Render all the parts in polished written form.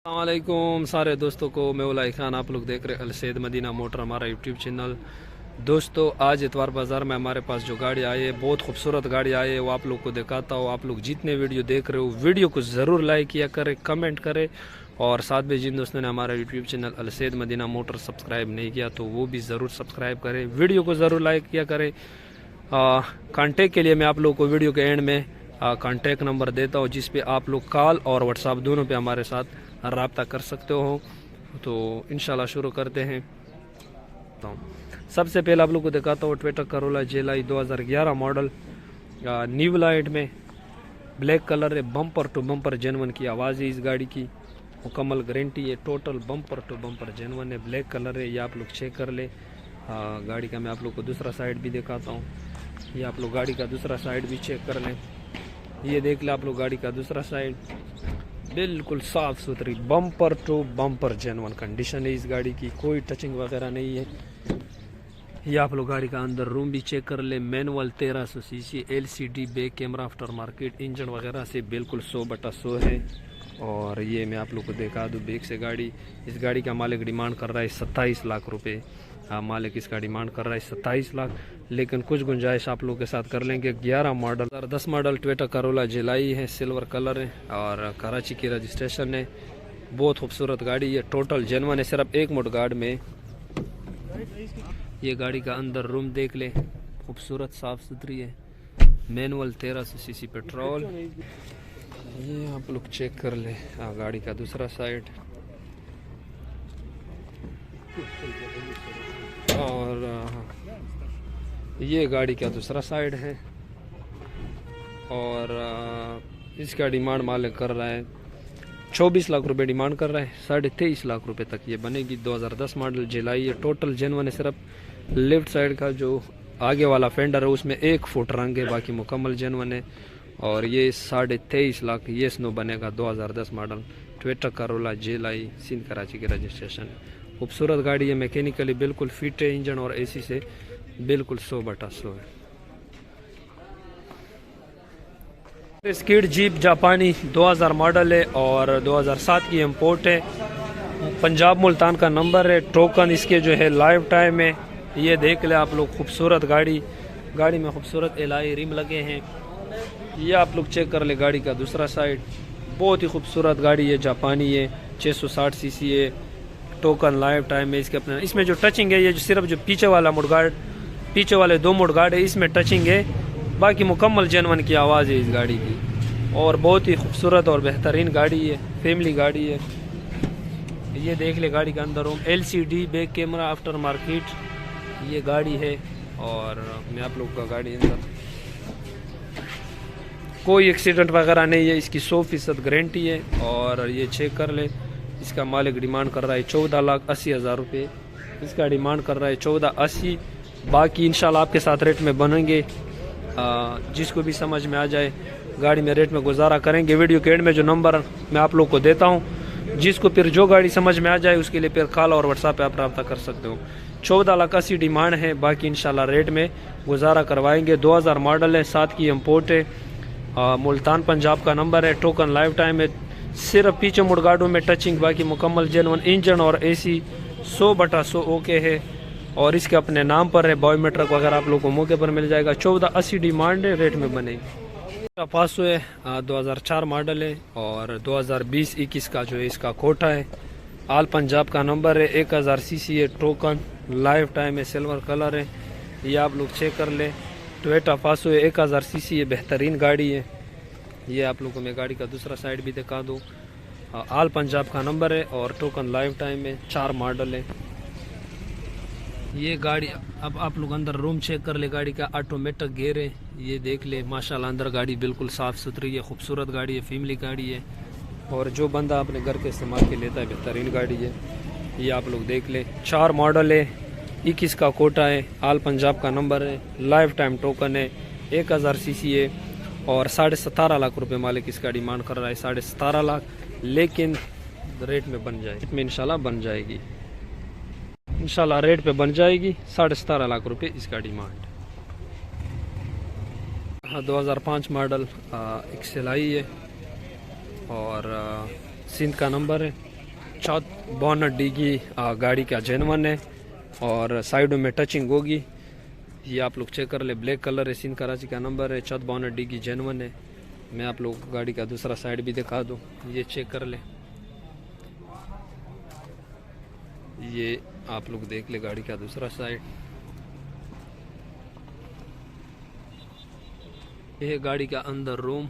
अस्सलामुअलैकुम सारे दोस्तों को, मैं उलाई खान। आप लोग देख रहे हैं अलसैद मदीना मोटर, हमारा यूट्यूब चैनल। दोस्तों, आज इतवार बाज़ार में हमारे पास जो गाड़ी आई है, बहुत खूबसूरत गाड़ी आई है, वो आप लोग को दिखाता हूँ। आप लोग जितने वीडियो देख रहे हो, वीडियो को ज़रूर लाइक किया करें, कमेंट करें, और साथ में जिन दोस्तों ने हमारा YouTube channel Al Saeed Madina motor subscribe नहीं किया तो वो भी ज़रूर सब्सक्राइब करें, वीडियो को ज़रूर लाइक किया करें। कॉन्टेक्ट के लिए मैं आप लोग को वीडियो के एंड में कॉन्टेक्ट नंबर देता हूँ, जिस पे आप लोग कॉल और व्हाट्सएप दोनों पे हमारे साथ रब्ता कर सकते हो। तो इंशाल्लाह शुरू करते हैं। तो सबसे पहले आप लोग को दिखाता हूँ Toyota Corolla GLI 2011 model, new light में, ब्लैक कलर है, बम्पर टू बम्पर जेनवन की आवाज़ है इस गाड़ी की, मुकम्मल गारंटी है, total bumper to bumper genuine है, ब्लैक कलर है। ये आप लोग चेक कर ले। गाड़ी का मैं आप लोग को दूसरा साइड भी दिखाता हूँ। ये आप लोग गाड़ी का दूसरा साइड भी चेक कर लें। ये देख ले आप लोग गाड़ी का दूसरा साइड, बिल्कुल साफ़ सुथरी bumper to bumper genuine condition है इस गाड़ी की, कोई टचिंग वगैरह नहीं है। ये आप लोग गाड़ी का अंदर रूम भी चेक कर ले। Manual 1300 CC, LCD, back camera, after market, engine वगैरह से बिल्कुल 100/100 है। और ये मैं आप लोग को दिखा दूँ बैक से गाड़ी। इस गाड़ी का मालिक डिमांड कर रहा है 27 लाख रुपये। मालिक इसका डिमांड कर रहा है 27 लाख, लेकिन कुछ गुंजाइश आप लोगों के साथ कर लेंगे। 11 मॉडल 2010 मॉडल टोयोटा करोला जेलाई है, सिल्वर कलर है और कराची की रजिस्ट्रेशन है। बहुत खूबसूरत गाड़ी है, टोटल जेनवन है, सिर्फ एक मुडगार्ड में। ये गाड़ी का अंदर रूम देख ले, खूबसूरत साफ़ सुथरी है, मैनुअल 1300 सीसी पेट्रोल। ये आप लोग चेक कर ले। गाड़ी का दूसरा साइड, और ये गाड़ी का दूसरा साइड है। और इसका डिमांड मालिक कर रहा है 24 लाख रुपए डिमांड कर रहा है, 23.5 लाख रुपए तक ये बनेगी। 2010 मॉडल जेलाई है, टोटल जेनवन है। सिर्फ लेफ्ट साइड का जो आगे वाला फेंडर है उसमें 1 फुट रंग है, बाकी मुकम्मल जेनवन है। और ये 23.5 लाख ये स्नो बनेगा। 2010 model Toyota Corolla GLI, Sindh Karachi की रजिस्ट्रेशन। खूबसूरत गाड़ी है, मैकेनिकली बिल्कुल फिट है, इंजन और AC से बिल्कुल 100/100 है। स्किड जीप जापानी 2000 मॉडल है और 2007 की इम्पोर्ट है। पंजाब मुल्तान का नंबर है। टोकन इसके जो है लाइफ टाइम है। ये देख ले आप लोग, खूबसूरत गाड़ी में खूबसूरत एलाई रिम लगे हैं। ये आप लोग चेक कर ले। गाड़ी का दूसरा साइड, बहुत ही खूबसूरत गाड़ी है, जापानी है, 660 सीसी है, टोकन लाइफ टाइम है इसके अपने। इसमें जो टचिंग है, ये जो सिर्फ जो पीछे वाला मुडगार्ड, पीछे वाले 2 मुडगार्ड है, इसमें टचिंग है, बाकी मुकम्मल जेनवन की आवाज़ है इस गाड़ी की। और बहुत ही खूबसूरत और बेहतरीन गाड़ी है, फैमिली गाड़ी है। ये देख ले गाड़ी का अंदर room, LCD, back camera, after market ये गाड़ी है। और मैं आप लोग का गाड़ी अंदर कोई एक्सीडेंट वगैरह नहीं है, इसकी 100% गारंटी है। और ये चेक कर ले। इसका मालिक डिमांड कर रहा है 14,80,000 रुपये। इसका डिमांड कर रहा है 14,80। बाकी इंशाल्लाह आपके साथ रेट में बनेंगे। जिसको भी समझ में आ जाए गाड़ी में रेट में गुजारा करेंगे। वीडियो के एंड में जो नंबर मैं आप लोग को देता हूँ, जिसको फिर जो गाड़ी समझ में आ जाए उसके लिए फिर कॉल और व्हाट्सएप पे आप रब्ता कर सकते हो। 14,80,000 डिमांड है, बाकी इंशाल्लाह रेट में गुजारा करवाएंगे। 2000 मॉडल है, 7 की इम्पोर्ट है, मुल्तान पंजाब का नंबर है, टोकन लाइफ टाइम है। सिर्फ पीछे मुडगार्डों में टचिंग, बाकी मुकम्मल जेनवन, इंजन और AC 100/100 ओके है। और इसके अपने नाम पर है, बायोमेट्रिक वगैरह आप लोग को मौके पर मिल जाएगा। 14,80 डिमांड है, रेट में बनेगी। पासो है, 2004 मॉडल है और 2020-21 का जो है इसका कोटा है। आल पंजाब का नंबर है, 1000 सीसी है, टोकन लाइफ टाइम है, सिल्वर कलर है। ये आप लोग चेक कर ले। टोयोटा पासो है, 1000 सीसी है, बेहतरीन गाड़ी है। ये आप लोगों को मैं गाड़ी का दूसरा साइड भी दिखा दूँ। आल पंजाब का नंबर है और टोकन लाइफ टाइम है, 4 मॉडल है ये गाड़ी। अब आप लोग अंदर रूम चेक कर ले। गाड़ी का ऑटोमेटिक गेयर है, ये देख ले। माशाल्लाह अंदर गाड़ी बिल्कुल साफ़ सुथरी है, खूबसूरत गाड़ी है, फैमिली गाड़ी है। और जो बंदा अपने घर के इस्तेमाल के लेता है, बेहतरीन गाड़ी है। ये आप लोग देख ले। 4 मॉडल है, 21 का कोटा है, आल पंजाब का नंबर है, लाइफ टाइम टोकन है, 1000 सीसी है। और 17.5 लाख रुपए मालिक इसका डिमांड कर रहा है, 17.5 लाख, लेकिन रेट में बन जाएगी, रेट में इंशाल्लाह बन जाएगी, इंशाल्लाह रेट पे बन जाएगी। 17.5 लाख रुपए इसका डिमांड। 2005 मॉडल एक्सेल आई है और सिंध का नंबर है। छत बोनट डिगी गाड़ी का जेनवन है और साइडों में टचिंग होगी। ये आप लोग चेक कर ले, ब्लैक कलर है, सिंध कराची का नंबर है, छत बोनट डिगी जेनवन है। मैं आप लोग को गाड़ी का दूसरा साइड भी दिखा दूँ, ये चेक कर ले, ये आप लोग देख ले गाड़ी का दूसरा साइड। ये गाड़ी का अंदर रूम,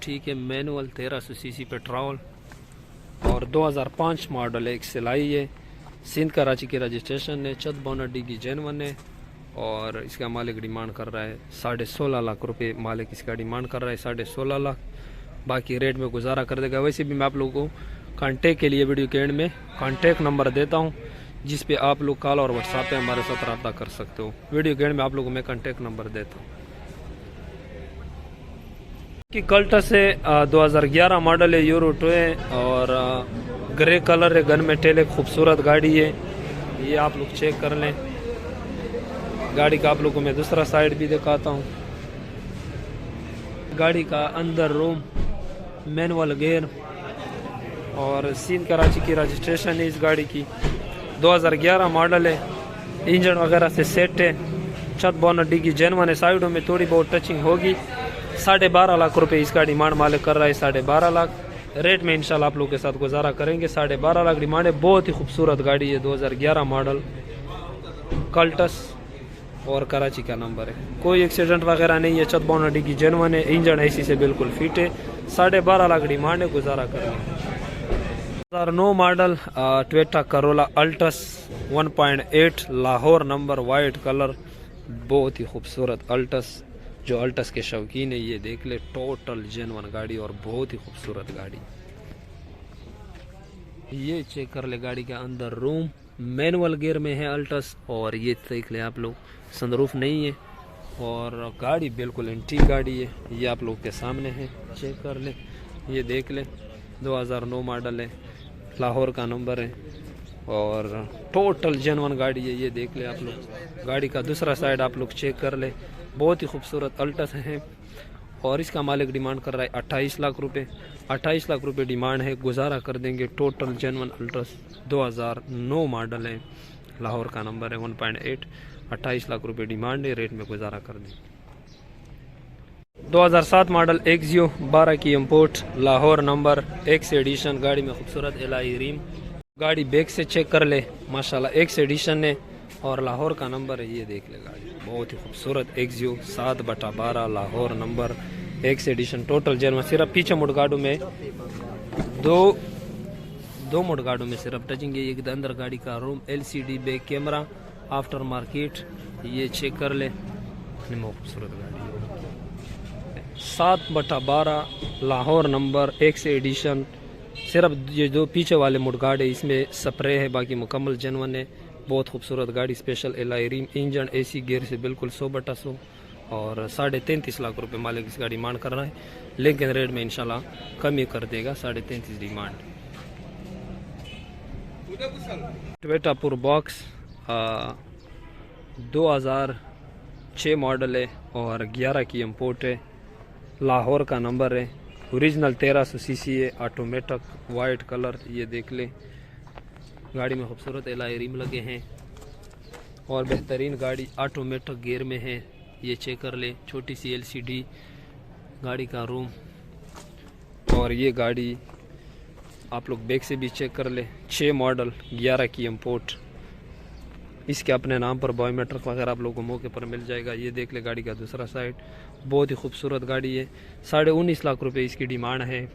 ठीक है, मैनुअल 1300 सीसी पेट्रोल और 2005 मॉडल है, एक सिलाई है, सिंध कराची की रजिस्ट्रेशन है, छत बोनट डिगी जेनवन है और इसका मालिक डिमांड कर रहा है 16.5 लाख रुपए। मालिक इसका डिमांड कर रहा है 16.5 लाख, बाकी रेट में गुजारा कर देगा। वैसे भी मैं आप लोगों को कांटेक्ट के लिए वीडियो के एंड में कांटेक्ट नंबर देता हूं, जिस पे आप लोग कॉल और व्हाट्सएप पे हमारे साथ रब्ता कर सकते हो। वीडियो के एंड में आप लोगों को मैं कांटेक्ट नंबर देता हूँ। की कल्टस है, 2011 मॉडल है, यूरो 2 है और ग्रे कलर है, गन मेटल है, खूबसूरत गाड़ी है। ये आप लोग चेक कर लें। गाड़ी का आप लोगों को मैं दूसरा साइड भी दिखाता हूँ। गाड़ी का अंदर रूम, मैनुअल गेयर और सिंध कराची की रजिस्ट्रेशन है इस गाड़ी की, 2011 मॉडल है, इंजन वगैरह से सेट है, छत बोनट डिगी जेनवन है, साइडों में थोड़ी बहुत टचिंग होगी। 12.5 लाख रुपए इसका डिमांड मालिक कर रहा है, 12.5 लाख। रेट में इंशाल्लाह आप लोग के साथ गुजारा करेंगे। 12.5 लाख डिमांड है। बहुत ही खूबसूरत गाड़ी है, 2011 मॉडल कल्टस और कराची का नंबर है। कोई एक्सीडेंट वगैरह नहीं है, छत बोनट डिगी जेनवन है, इंजन एसी से बिल्कुल फिट है। 12.5 लाख डिमांड है, गुजारा करेंगे। 2009 model Toyota Corolla Altis 1.8 Lahore number, white colour, बहुत ही खूबसूरत अल्टस। जो अल्टस के शौकीन है ये देख ले, टोटल जेनवन गाड़ी और बहुत ही खूबसूरत गाड़ी। ये चेक कर ले, गाड़ी का अंदर रूम, मैनुअल गियर में है अल्टस और ये देख ले आप लोग, सनरूफ नहीं है और गाड़ी बिल्कुल एंटीक गाड़ी है। ये आप लोग के सामने है, चेक कर ले, ये देख ले, 2009 मॉडल है, लाहौर का नंबर है और टोटल जेनवन गाड़ी है। ये देख ले आप लोग। गाड़ी का दूसरा साइड आप लोग चेक कर ले, बहुत ही खूबसूरत अल्टस है और इसका मालिक डिमांड कर रहा है 28 लाख रुपए। 28 लाख रुपए डिमांड है, गुजारा कर देंगे। टोटल जेनवन अल्टस 2009 मॉडल है, लाहौर का नंबर है, 1.8, 28 लाख रुपए डिमांड है, रेट में गुजारा कर देंगे। 2007 मॉडल एक्सियो 12 की import, Lahore number, X edition, गाड़ी में खूबसूरत एलआई रिम। गाड़ी बैक से चेक कर ले, माशाल्लाह एक्स एडिशन है और लाहौर का नंबर है। ये देख ले गाड़ी, बहुत ही खूबसूरत Axio 7/12 Lahore number, X edition, total genuine. सिर्फ पीछे मुडगाडू में दो मुडगाडू में सिर्फ टचिंग है। एक अंदर गाड़ी का room, LCD back camera, after market, ये चेक कर ले, बहुत खूबसूरत गाड़ी, 7/12 लाहौर नंबर, एक्स एडिशन। सिर्फ ये जो पीछे वाले मुडगाड है इसमें स्प्रे है, बाकी मुकम्मल जेनवन है। बहुत खूबसूरत गाड़ी, special alloy rim, engine AC gear से बिल्कुल 100/100 और 33.5 लाख रुपए मालिक इसका डिमांड कर रहा है, लेकिन रेट में इंशाल्लाह कमी कर देगा, 33.5 डिमांड। टोयोटा पुर बॉक्स 2006 मॉडल है और 11 की इंपोर्ट है, लाहौर का नंबर है, ओरिजिनल 1300 सीसी है, ऑटोमेटिक, वाइट कलर। ये देख ले, गाड़ी में खूबसूरत एलआई रिम लगे हैं और बेहतरीन गाड़ी, ऑटोमेटिक गियर में है। ये चेक कर ले, छोटी सी एलसीडी, गाड़ी का रूम और ये गाड़ी आप लोग बैक से भी चेक कर ले, 6 मॉडल, 11 की इंपोर्ट। इसके अपने नाम पर बायोमेट्रिक वगैरह आप लोगों को मौके पर मिल जाएगा। ये देख ले गाड़ी का दूसरा साइड, बहुत ही खूबसूरत गाड़ी है। 19.5 लाख रुपए इसकी डिमांड है,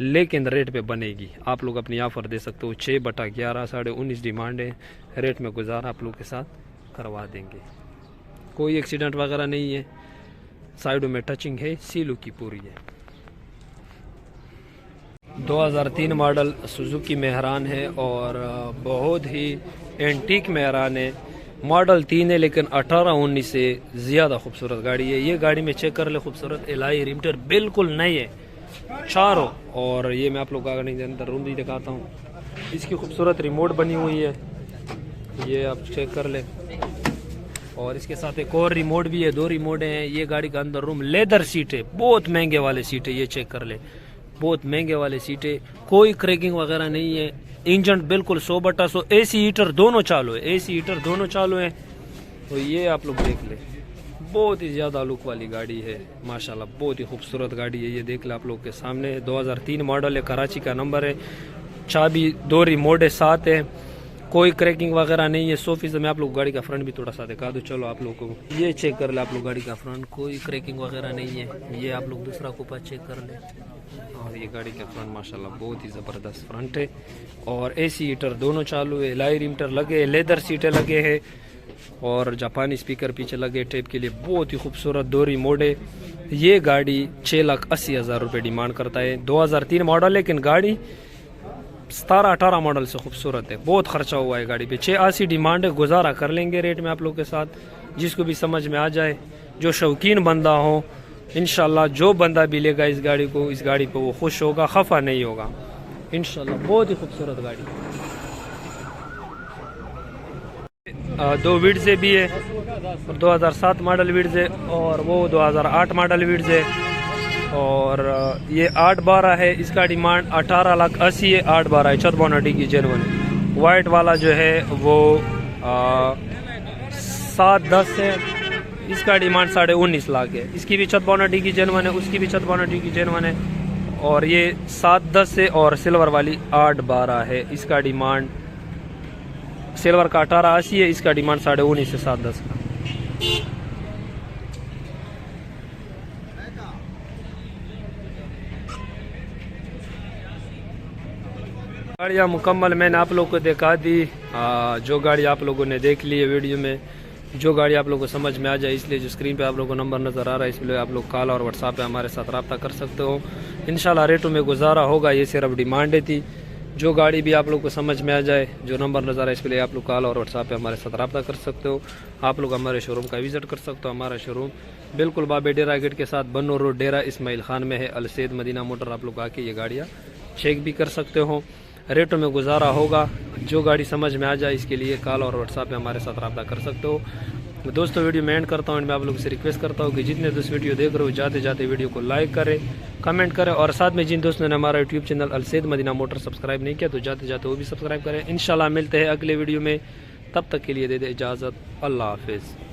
लेकिन रेट पे बनेगी। आप लोग अपनी ऑफर दे सकते हो, 6/11, 19.5 डिमांड है, रेट में गुजारा आप लोग के साथ करवा देंगे। कोई एक्सीडेंट वगैरह नहीं है, साइडों में टचिंग है, सीलू की पूरी है। 2003 मॉडल सुजुकी मेहरान है और बहुत ही एंटीक मेहरान है। मॉडल 3 है लेकिन 18-19 से ज़्यादा खूबसूरत गाड़ी है। ये गाड़ी में चेक कर ले, खूबसूरत एलआई रिमटर बिल्कुल नई है चारों। और ये मैं आप लोग गाड़ी के अंदर रूम भी दिखाता हूँ। इसकी खूबसूरत रिमोट बनी हुई है, ये आप चेक कर ले। और इसके साथ एक और रिमोट भी है, 2 रिमोट हैं। ये गाड़ी का अंदर रूम, लेदर सीट है, बहुत महंगे वाले सीट है, ये चेक कर ले, बहुत महंगे वाले सीट है। कोई क्रैकिंग वगैरह नहीं है, इंजन बिल्कुल 100/100, AC हीटर दोनों चालू है, AC हीटर दोनों चालू है। तो ये आप लोग देख ले, बहुत ही ज़्यादा लुक वाली गाड़ी है माशाल्लाह, बहुत ही खूबसूरत गाड़ी है। ये देख ले आप लोग के सामने 2003 मॉडल है, कराची का नंबर है, चाबी दोरी मोडे साथ है, कोई क्रैकिंग वगैरह नहीं है। 100% मैं आप लोग गाड़ी का फ्रंट भी थोड़ा सा दिखा दूँ, चलो आप लोग को ये चेक कर ले आप लोग गाड़ी का फ्रंट, कोई क्रैकिंग वगैरह नहीं है। ये आप लोग दूसरा कुपा चेक कर ले, और ये गाड़ी का फ्रंट माशाल्लाह बहुत ही ज़बरदस्त फ्रंट है। और AC हीटर दोनों चालू है, लाइट हीटर लगे, लेदर सीटें लगे हैं, और जापानी स्पीकर पीछे लगे टेप के लिए, बहुत ही खूबसूरत दोरी मोड़े। ये गाड़ी 6,80,000 रुपये डिमांड करता है। 2003 मॉडल, लेकिन गाड़ी 17-18 मॉडल से खूबसूरत है, बहुत खर्चा हुआ है गाड़ी पे। 680 डिमांड है, गुजारा कर लेंगे रेट में आप लोग के साथ, जिसको भी समझ में आ जाए, जो शौकीन बंदा हो, इंशाल्लाह जो बंदा भी लेगा इस गाड़ी को, इस गाड़ी पे वो खुश होगा, खफा नहीं होगा इंशाल्लाह। बहुत ही खूबसूरत गाड़ी, 2 विड्स भी है, और 2007 मॉडल विड्स है, और वो 2008 मॉडल विड्स है। और ये 812 है, इसका डिमांड 18,80,000 है। 812 है, 54 की जेनवन है। वाइट वाला जो है वो 710 है, इसका डिमांड 19.5 लाख है। इसकी भी 54 की जेनवन है, उसकी भी 54 की जेनवन है। और ये 710 है, और सिल्वर वाली 812 है, इसका डिमांड सिल्वर का 1880 है, इसका डिमांड 19.5 से 710 का। गाड़ियाँ मुकम्मल मैंने आप लोगों को दिखा दी। जो गाड़ी आप लोगों ने देख ली है वीडियो में, जो गाड़ी आप लोगों को समझ में आ जाए, इसलिए जो स्क्रीन पे आप लोगों को नंबर नज़र आ रहा है, इसलिए आप लोग कॉल और व्हाट्सएप पे हमारे साथ रब्ता कर सकते हो। इंशाल्लाह रेटों में गुजारा होगा, ये सिर्फ डिमांड थी। जो गाड़ी भी आप लोग को समझ में आ जाए, जो नंबर नज़र आ रहा है, इसके लिए आप लोग कॉल और व्हाट्सएप पे हमारे साथ रब्ता कर सकते हो। आप लोग हमारे शोरूम का विज़िट कर सकते हो। हमारा शोरूम बिल्कुल बाबे डेरा गेट के साथ बन्नूर रोड डेरा इस्माइल खान में है, अलसैद मदीना मोटर। आप लोग आके ये गाड़ियाँ चेक भी कर सकते हो, रेटों में गुजारा होगा। जो गाड़ी समझ में आ जाए, इसके लिए कॉल और व्हाट्सएप पे हमारे साथ रब्ता कर सकते हो। दोस्तों वीडियो में एंड करता हूँ, मैं आप लोगों से रिक्वेस्ट करता हूँ कि जितने दोस्त वीडियो देख रहे हो, जाते जाते वीडियो को लाइक करें, कमेंट करें, और साथ में जिन दोस्तों ने हमारा YouTube channel Al Saeed Madina motor subscribe नहीं किया, तो जाते जाते वो भी सब्सक्राइब करें। इंशाल्लाह मिलते हैं अगले वीडियो में, तब तक के लिए दे दे इजाज़त, अल्लाह हाफिज़।